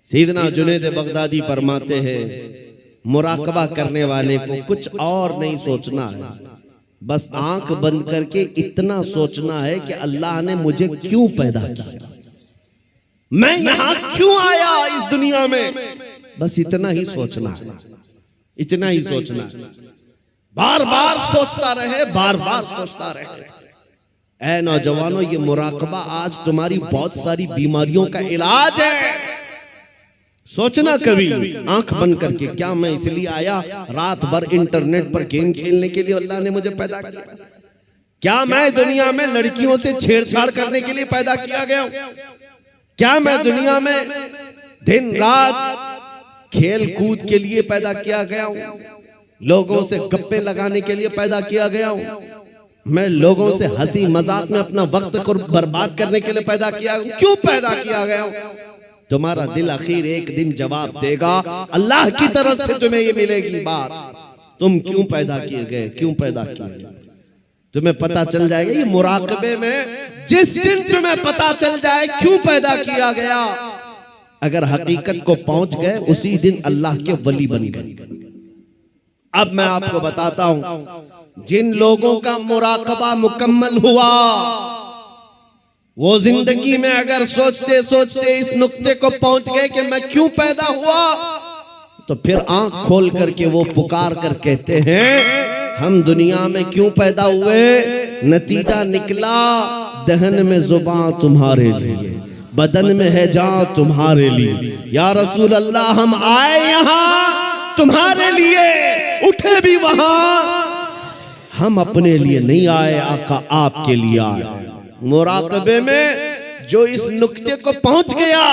सैयदना Junaid Baghdadi फरमाते हैं, मुराकबा करने वाले को कुछ और नहीं सोचना है, बस आंख बंद करके इतना सोचना है कि अल्लाह ने मुझे क्यों पैदा किया, मैं यहां क्यों आया इस दुनिया में। बस इतना ही सोचना है, इतना ही सोचना है। बार बार सोचता रहे, बार बार सोचता रहे। ऐ नौजवानों, ये मुराकबा आज तुम्हारी बहुत सारी बीमारियों का इलाज है। सोचना कभी आंख बंद करके, क्या मैं इसलिए आया रात भर इंटरनेट पर गेम खेलने के लिए अल्लाह ने मुझे पैदा किया? क्या मैं दुनिया में लड़कियों से छेड़छाड़ करने के लिए पैदा किया गया? क्या मैं दुनिया में दिन रात खेल कूद के लिए पैदा किया गया हूं? लोगों से गप्पे लगाने के लिए पैदा किया गया हूं? मैं लोगों से हंसी मजाक में अपना वक्त को बर्बाद करने के लिए पैदा किया हूं? क्यों पैदा किया गया हूं? तुम्हारा दिल आखिर एक दिन जवाब देगा, अल्लाह की तरफ से तुम्हें ये मिलेगी बात, तुम क्यों पैदा किए गए, क्यों पैदा किए गए। तुम्हें पता चल जाएगा ये मुराकबे में, जिस दिन तुम्हें पता चल जाए क्यों पैदा किया गया, अगर हकीकत को पहुंच गए उसी दिन अल्लाह के वली बन गए। अब मैं आपको बताता हूं, जिन लोगों का मुराकबा मुकम्मल हुआ, वो जिंदगी में अगर सोचते सोचते इस नुक्ते को पहुंच गए कि मैं क्यों पैदा हुआ, तो फिर आंख खोल करके वो पुकार कर कहते हैं, हम दुनिया में क्यों पैदा हुए? नतीजा निकला, दहन में जुबान तुम्हारे लिए, बदन में है जान तुम्हारे लिए। या रसूल अल्लाह, हम आए यहां तुम्हारे लिए, उठे भी वहां, हम अपने लिए नहीं आए, आका आपके लिए आए। मुराकबे में जो इस नुक्ते को पहुंच गया,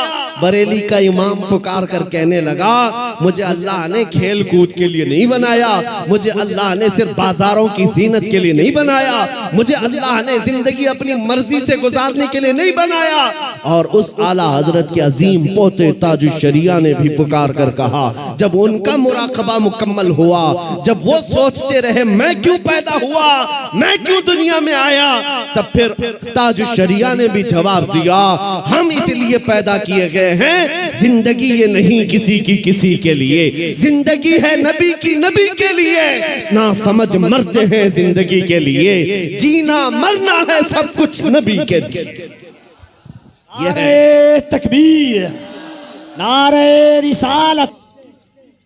बरेली का इमाम पुकार कर कहने लगा, मुझे अल्लाह ने खेल कूद के लिए नहीं बनाया, मुझे अल्लाह ने सिर्फ बाजारों की जीनत के लिए नहीं बनाया, मुझे अल्लाह ने जिंदगी अपनी मर्जी से गुजारने के लिए नहीं बनाया। और उस आला हजरत के अजीम पोते ताजुश शरिया ने भी पुकार कर कहा, जब उनका मुराकबा मुकम्मल हुआ, जब वो सोचते रहे मैं क्यों पैदा हुआ, मैं क्यों दुनिया में आया, तब फिर ताजुश शरिया ने भी जवाब दिया, हम इसलिए पैदा किए गए हैं, जिंदगी ये नहीं किसी की किसी के लिए, जिंदगी है नबी की नबी के लिए, ना समझ मरते हैं जिंदगी के लिए, जीना मरना है सब कुछ नबी के लिए। नारे तकबीर, नारे रिसालत।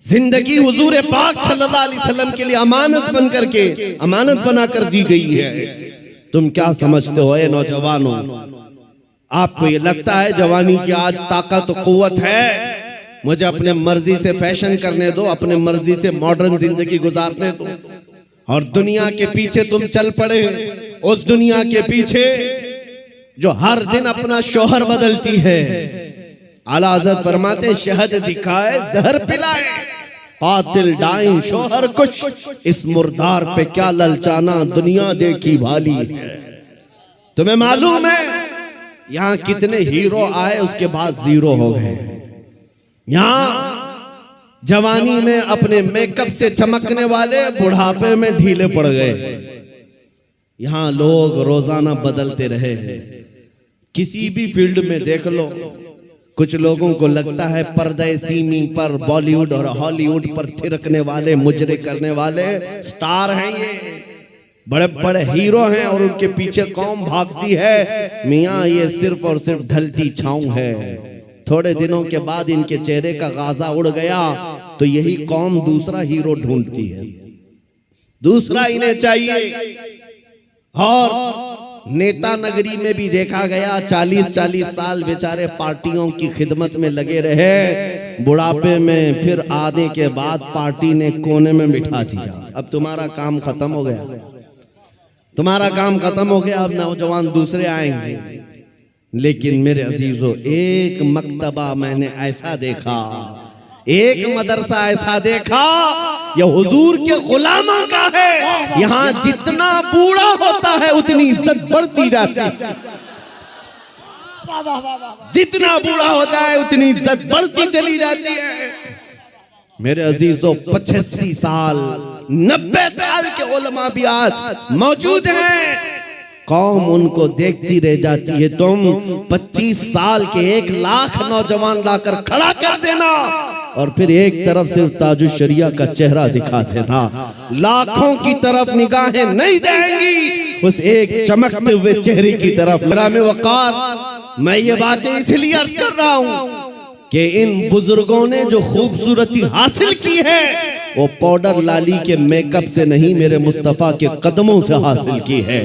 जिंदगी हुजूर पाक सल्लल्लाहु अलैहि वसल्लम के लिए अमानत बन करके, अमानत बना कर दी गई है। तुम क्या समझते हो ए नौजवानों? आपको ये लगता है जवानी की आज ताकत कुव्वत है, मुझे अपने मर्जी से फैशन करने दो, अपने मर्जी से मॉडर्न जिंदगी गुजारने दो, और दुनिया के पीछे तुम चल पड़े, उस दुनिया के पीछे जो हर दिन अपना शोहर बदलती है। आला हज़रत फरमाते, शहद दिखाए जहर पिलाए, कातिल डाइन शोहर कुछ, इस मुर्दार पे क्या ललचाना, दुनिया देखी भाली है। तुम्हें मालूम है यहाँ कितने हीरो आए उसके बाद जीरो हो गए। यहाँ जवानी में अपने मेकअप से चमकने वाले बुढ़ापे में ढीले पड़ गए। यहाँ लोग रोजाना बदलते रहे हैं, किसी भी फील्ड में देख लो। कुछ लोगों को लगता है पर्दे सीमी पर बॉलीवुड और हॉलीवुड पर थिरकने वाले, मुजरे करने वाले स्टार हैं, ये बड़े बड़े हीरो हैं, और उनके पीछे कौम भागती है। मियाँ ये सिर्फ और सिर्फ ढलती छांव है, थोड़े दिनों के बाद इनके चेहरे का गाजा उड़ गया तो यही कौम दूसरा हीरो ढूंढती है, दूसरा इन्हें चाहिए। और नेता नगरी में भी देखा गया, 40-40 साल बेचारे पार्टियों की खिदमत में लगे रहे, बुढ़ापे में फिर आने के बाद पार्टी ने कोने में बिठा दिया। अब तुम्हारा काम खत्म हो गया, तुम्हारा काम खत्म हो गया, अब नौजवान दूसरे आएंगे। लेकिन मेरे अजीजों, एक मकतबा मैंने ऐसा देखा, एक मदरसा ऐसा देखा, यह हुजूर के गुलामों का है। यहाँ जितना बूढ़ा होता है उतनी इज्जत बढ़ती जाती है, जितना बूढ़ा हो जाए उतनी इज्जत बढ़ती चली जाती है। मेरे अजीजों, 85 साल 90 साल के उलमा भी आज मौजूद हैं। कौम उनको देखती रह जाती है। तुम 25 साल के 1 लाख नौजवान लाकर खड़ा कर देना और फिर एक तरफ सिर्फ ताजुश शरिया का चेहरा दिखा देना, लाखों की तरफ निगाहें नहीं जाएंगी उस एक चमकते हुए चेहरे की तरफ। मेरा में वकार, मैं ये बातें इसलिए अर्ज कर रहा हूं कि इन बुजुर्गों ने जो खूबसूरती हासिल की है वो पाउडर लाली के मेकअप से नहीं, मेरे मुस्तफा के कदमों से हासिल की है,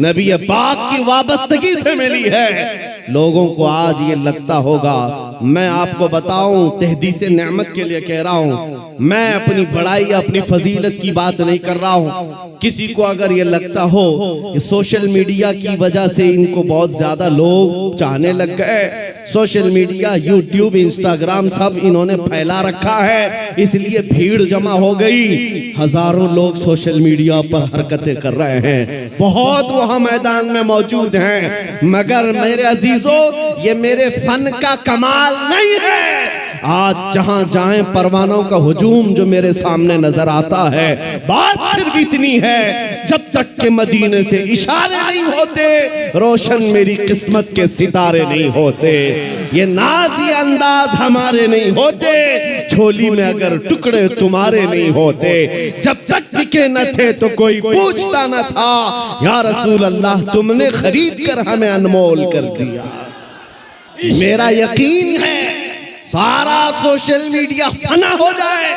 नबी पाक की वाबस्तगी से मिली है। लोगों को आज ये लगता होगा, मैं आपको बताऊं, तहदीस नेमत के लिए कह रहा हूं, मैं अपनी बड़ाई अपनी फजीलत की बात नहीं कर रहा हूं। किसी को अगर ये लगता हो कि सोशल मीडिया की वजह से इनको बहुत ज्यादा लोग चाहने लग गए, सोशल मीडिया, यूट्यूब, इंस्टाग्राम सब इन्होंने फैला रखा है, इसलिए भीड़ जमा हो गई, हजारों लोग सोशल मीडिया पर हरकतें कर रहे हैं, बहुत वहां मैदान में मौजूद हैं, मगर मेरे अजीजों ये मेरे फन का कमाल नहीं है। आज जहां जाएं परवानों का हुजूम जो मेरे सामने नजर आता है, बात सिर्फ इतनी है, जब तक के मदीने से इशारे नहीं होते, रोशन मेरी किस्मत के सितारे नहीं होते, ये नाज़ी अंदाज हमारे नहीं होते, झोली में अगर टुकड़े तुम्हारे नहीं होते, जब तक बिके न थे तो कोई पूछता न था, या रसूल अल्लाह तुमने खरीद कर हमें अनमोल कर दिया। मेरा यकीन है सारा सोशल मीडिया फना हो जाए,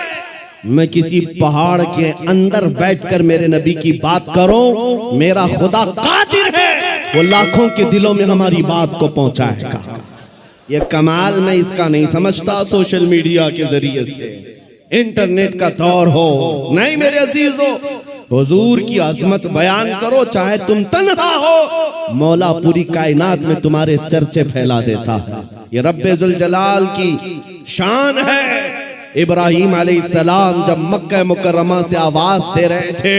मैं किसी पहाड़ के अंदर बैठकर मेरे नबी की बात करूं, मेरा खुदा कादिर है, वो लाखों के दिलों में हमारी बात को पहुंचाएगा। ये कमाल मैं इसका नहीं समझता सोशल मीडिया के जरिए से, इंटरनेट का दौर हो, नहीं मेरे अजीजों, हुजूर की अजमत बयान करो, चाहे तुम तन्हा हो, मौला पूरी कायनात में तुम्हारे चर्चे फैला देता है। ये रब्बे जुल जलाल की शान है। इब्राहीम अलैहिस्सलाम जब मक्का मुकर्रमा से आवाज दे रहे थे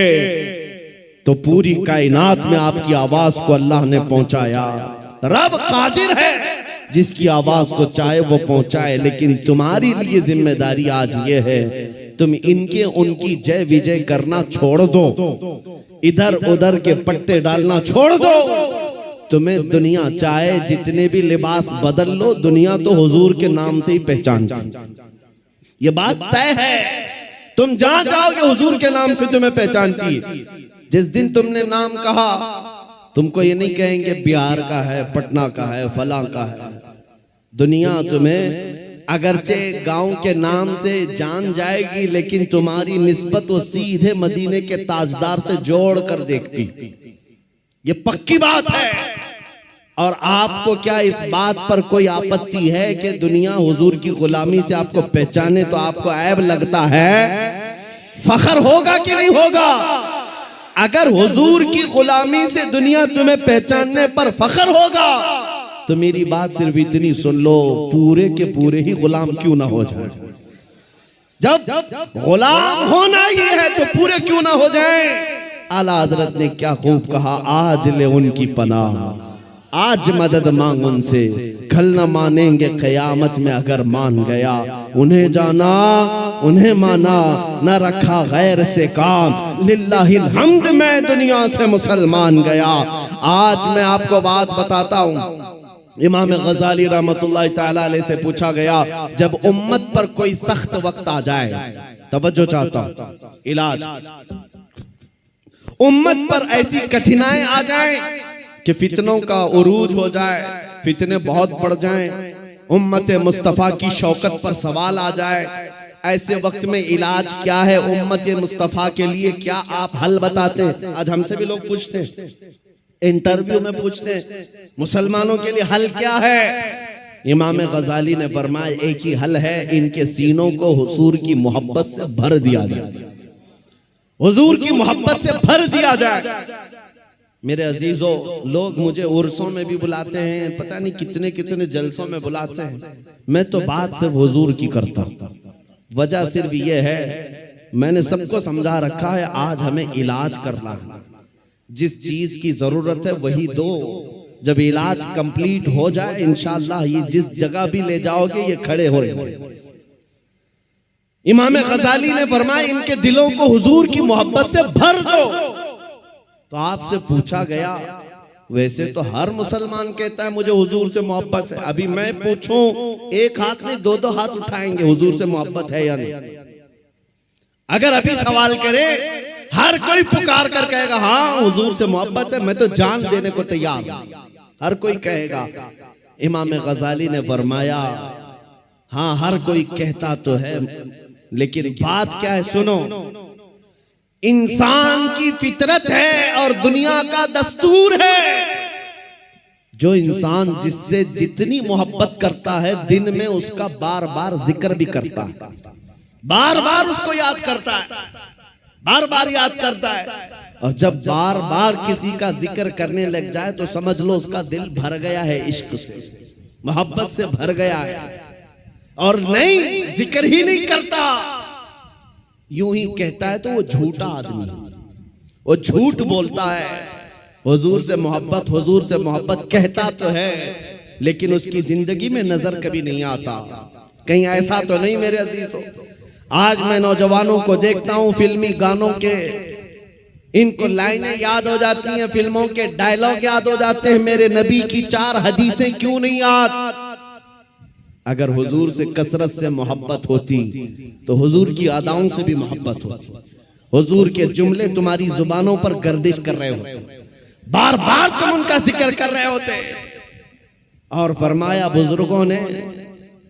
तो पूरी कायनात में आपकी आवाज को अल्लाह ने पहुंचाया। रब कादिर है, जिसकी आवाज को चाहे वो पहुंचाए, लेकिन तुम्हारी लिए जिम्मेदारी आज ये है, तुम इनके उनकी जय विजय करना छोड़ दो, इधर उधर के पट्टे डालना छोड़ दो। तुम्हें दुनिया चाहे जितने भी लिबास बदल लो, दुनिया तो हुजूर के नाम से ही पहचानती, ये बात तय है। तुम जहां जाओगे हुजूर के नाम से तुम्हें पहचानती है। जिस दिन तुमने नाम कहा, तुमको ये नहीं कहेंगे बिहार का है, पटना का है, फला का है, दुनिया तुम्हें अगरचे गांव के नाम से जान जाएगी, लेकिन तुम्हारी निस्बत वो सीधे मदीने के ताजदार से जोड़ कर देखती, ये पक्की बात है। और आपको क्या इस बात पर कोई आपत्ति है कि दुनिया हुजूर की गुलामी से आपको पहचाने तो आपको ऐब लगता है? फखर होगा कि नहीं होगा? अगर हुजूर की गुलामी से दुनिया तुम्हें पहचानने पर फखर होगा तो मेरी बात सिर्फ इतनी सुन लो, पूरे के पूरे ही गुलाम क्यों ना हो जाए। जब गुलाम होना ही है तो पूरे क्यों ना हो जाए। आला हजरत ने क्या खूब कहा, आज ले उनकी पनाह, आज मदद मांग उनसे, कल न मानेंगे कयामत में अगर मान गया। उन्हें जाना उन्हें माना, न रखा गैर से काम, लिल्लाहिल हम्द मैं दुनिया से मुसलमान गया। आज मैं आपको बात बताता हूँ, इमाम गजाली रहमतुल्लाह ताला अलैह से पूछा गया, जब उम्मत पर कोई सख्त वक्त आ जाए, तवज्जो चाहता हूँ, इलाज, उम्मत पर ऐसी कठिनाई आ जाए कि फितनों का उरूज हो जाए, फितने बहुत बढ़ जाएं, उम्मत मुस्तफ़ा की शौकत पर सवाल आ जाए, ऐसे वक्त में इलाज क्या है उम्मत मुस्तफ़ा के लिए, क्या आप हल बताते हैं? आज हमसे भी लोग पूछते हैं, इंटरव्यू में पूछते हैं, मुसलमानों के लिए हल क्या है? इमाम गजाली ने फरमाया, एक ही हल है, इनके सीनों को हुजूर की मोहब्बत से भर दिया जाए, हुजूर की मोहब्बत से भर दिया जाए। मेरे अजीजों, लोग मुझे उर्सों में भी बुलाते हैं, पता नहीं कितने कितने जलसों में बुलाते हैं, मैं तो बात सिर्फ हुजूर की करता हूं। वजह सिर्फ ये है, मैंने सबको समझा रखा है, आज हमें इलाज करना है, जिस चीज की जरूरत है वही दो, जब इलाज कंप्लीट हो जाए इंशाअल्लाह ये जिस जगह भी ले जाओगे ये खड़े हो रहेंगे। इमाम गजाली ने फरमाया, इनके दिलों को हुजूर की मोहब्बत से भर दो। तो आपसे पूछा गया वैसे तो हर मुसलमान कहता है मुझे हुजूर से मोहब्बत है। अभी मैं पूछूं, एक हाथ नहीं दो दो हाथ उठाएंगे हुजूर से मोहब्बत है या नहीं? अगर अभी सवाल करे, हर कोई पुकार कर कहेगा हाँ हुजूर से मोहब्बत है, मैं तो जान देने को तैयार हूं, हर कोई कहेगा। इमाम गजाली ने फरमाया हाँ हर कोई कहता तो है, लेकिन बात क्या है सुनो, इंसान की फितरत है और दुनिया का दस्तूर है। जो इंसान जिससे जितनी मोहब्बत करता है दिन में उसका बार बार जिक्र भी करता है, बार बार उसको याद करता है, बार बार याद करता है। और जब बार बार किसी का जिक्र करने लग जाए तो समझ लो उसका दिल भर गया है, इश्क से, मोहब्बत से भर गया है। और नहीं जिक्र ही नहीं करता, यूं ही कहता है तो वो झूठा आदमी, वो झूठ बोलता है। हुजूर से मोहब्बत, हुजूर से मोहब्बत कहता तो है, लेकिन उसकी जिंदगी में नजर कभी नहीं आता। कहीं ऐसा तो नहीं मेरे अजीजों, आज मैं नौजवानों को देखता हूं फिल्मी गानों के, इनको लाइनें याद हो जाती हैं, फिल्मों के डायलॉग याद हो जाते हैं, मेरे नबी की 4 हदीसें क्यों नहीं याद? अगर हुजूर से कसरत से मोहब्बत होती तो हुजूर की अदाओं से भी मोहब्बत होती। हुजूर के जुमले तुम्हारी जुबानों पर गर्दिश कर रहे होते, बार बार तुम उनका जिक्र कर रहे होते। और फरमाया बुजुर्गों ने,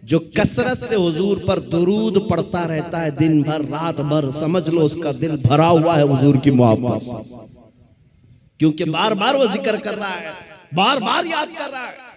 जो कसरत से हुजूर पर दुरूद पढ़ता रहता है दिन भर रात भर, समझ लो उसका दिल भरा हुआ है हुजूर की मोहब्बत से, क्योंकि बार बार वो जिक्र कर रहा है, बार बार याद कर रहा है।